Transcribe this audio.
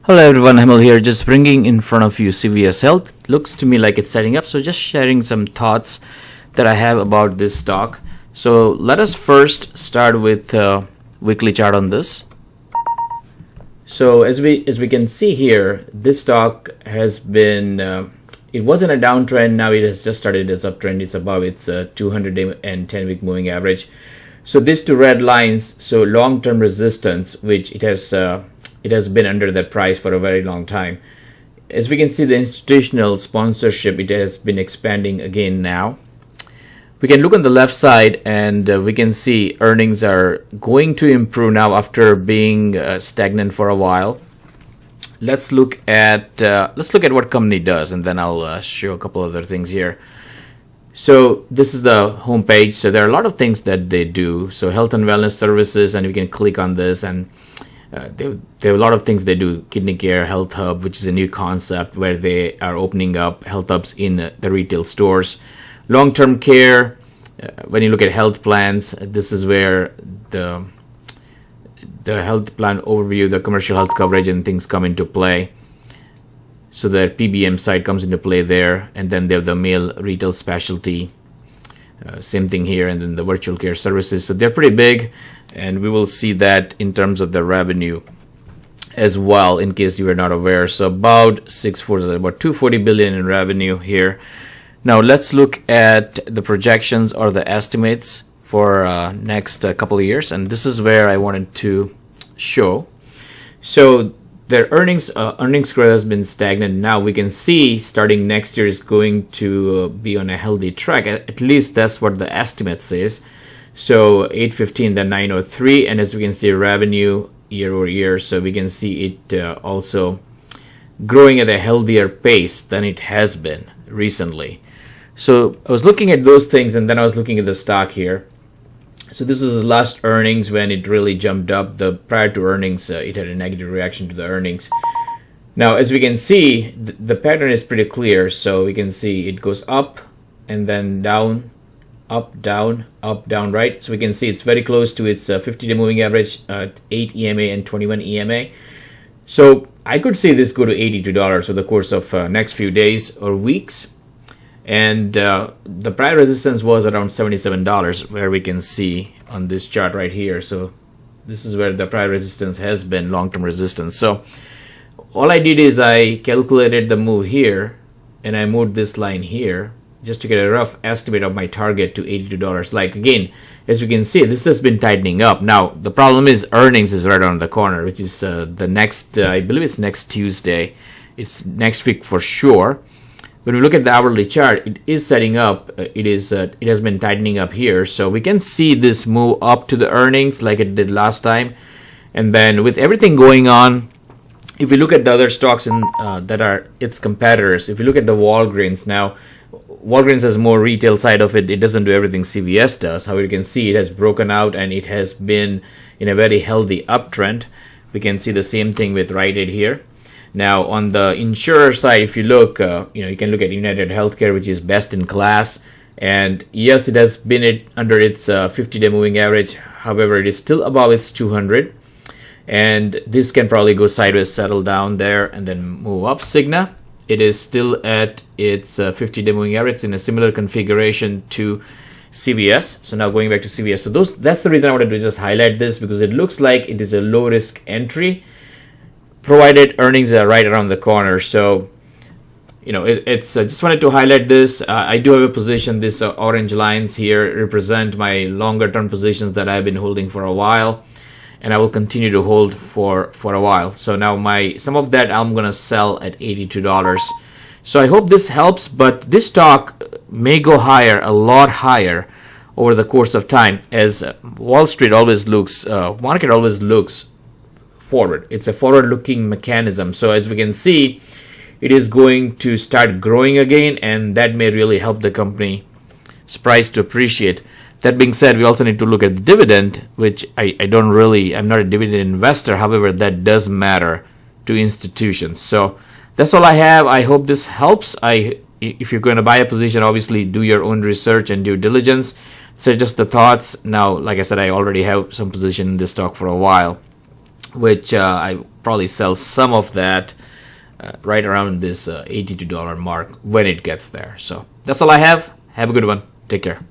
Hello everyone, Hamil here, just bringing in front of you CVS Health. Looks to me like it's setting up, so just sharing some thoughts that I have about this stock. So let us first start with weekly chart on this. So as we can see here, this stock has been it was in a downtrend. Now it has just started its uptrend. It's above its 210-week moving average. So these two red lines, so long-term resistance, which it has been under that price for a very long time. As we can see, the institutional sponsorship, it has been expanding again now. We can look on the left side and we can see earnings are going to improve now after being stagnant for a while. Let's look at what company does, and then I'll show a couple other things here. So this is the home page. So there are a lot of things that they do. So health and wellness services, and we can click on this, and they have a lot of things they do. Kidney care, health hub, which is a new concept where they are opening up health hubs in the retail stores. Long-term care, when you look at health plans, this is where the health plan overview, the commercial health coverage and things come into play. So the PBM side comes into play there, and then they have the mail retail specialty. Same thing here, and then the virtual care services. So they're pretty big, and we will see that in terms of the revenue as well, in case you were not aware. So about 240 billion in revenue here. Now let's look at the projections or the estimates for next couple of years, and this is where I wanted to show. So their earnings growth has been stagnant. Now we can see starting next year is going to be on a healthy track. At least that's what the estimate says. So 815, then 903, and as we can see, revenue year over year. So we can see it also growing at a healthier pace than it has been recently. So I was looking at those things, and then I was looking at the stock here. So this is the last earnings when it really jumped up. The prior to earnings, it had a negative reaction to the earnings. Now, as we can see, the pattern is pretty clear. So we can see it goes up and then down, up, down, right? So we can see it's very close to its 50-day moving average, 8 EMA and 21 EMA. So I could see this go to $82 over the course of next few days or weeks. And the prior resistance was around $77, where we can see on this chart right here. So this is where the prior resistance has been, long-term resistance. So all I did is I calculated the move here, and I moved this line here just to get a rough estimate of my target to $82. Like, again, as you can see, this has been tightening up. Now the problem is earnings is right around the corner, which is the next I believe it's next Tuesday. It's next week for sure. When we look at the hourly chart, it is setting up. It has been tightening up here, so we can see this move up to the earnings like it did last time. And then with everything going on, if we look at the other stocks that are its competitors, if you look at the Walgreens now, Walgreens has more retail side of it. It doesn't do everything CVS does. However, you can see it has broken out and it has been in a very healthy uptrend. We can see the same thing with Rite Aid here. Now on the insurer side, if you look, you can look at United Healthcare, which is best in class. And yes, it has been under its 50-day moving average. However, it is still above its 200. And this can probably go sideways, settle down there, and then move up. Cigna, it is still at its 50-day moving average in a similar configuration to CVS. So now going back to CVS. So that's the reason I wanted to just highlight this, because it looks like it is a low-risk entry, provided earnings are right around the corner. So, it's just wanted to highlight this. I do have a position. This orange lines here represent my longer term positions that I've been holding for a while, and I will continue to hold for a while. So now some of that I'm gonna sell at $82. So I hope this helps, but this stock may go higher, a lot higher, over the course of time, as Wall Street always looks, market always looks forward. It's a forward-looking mechanism. So as we can see, it is going to start growing again, and that may really help the company's price to appreciate. That being said, we also need to look at the dividend, which I'm not a dividend investor. However, that does matter to institutions. So that's all I have. I hope this helps. If you're going to buy a position, obviously do your own research and due diligence. So just the thoughts. Now, like I said, I already have some position in this stock for a while, which I probably sell some of that right around this $82 mark when it gets there. So that's all I have. Have a good one. Take care.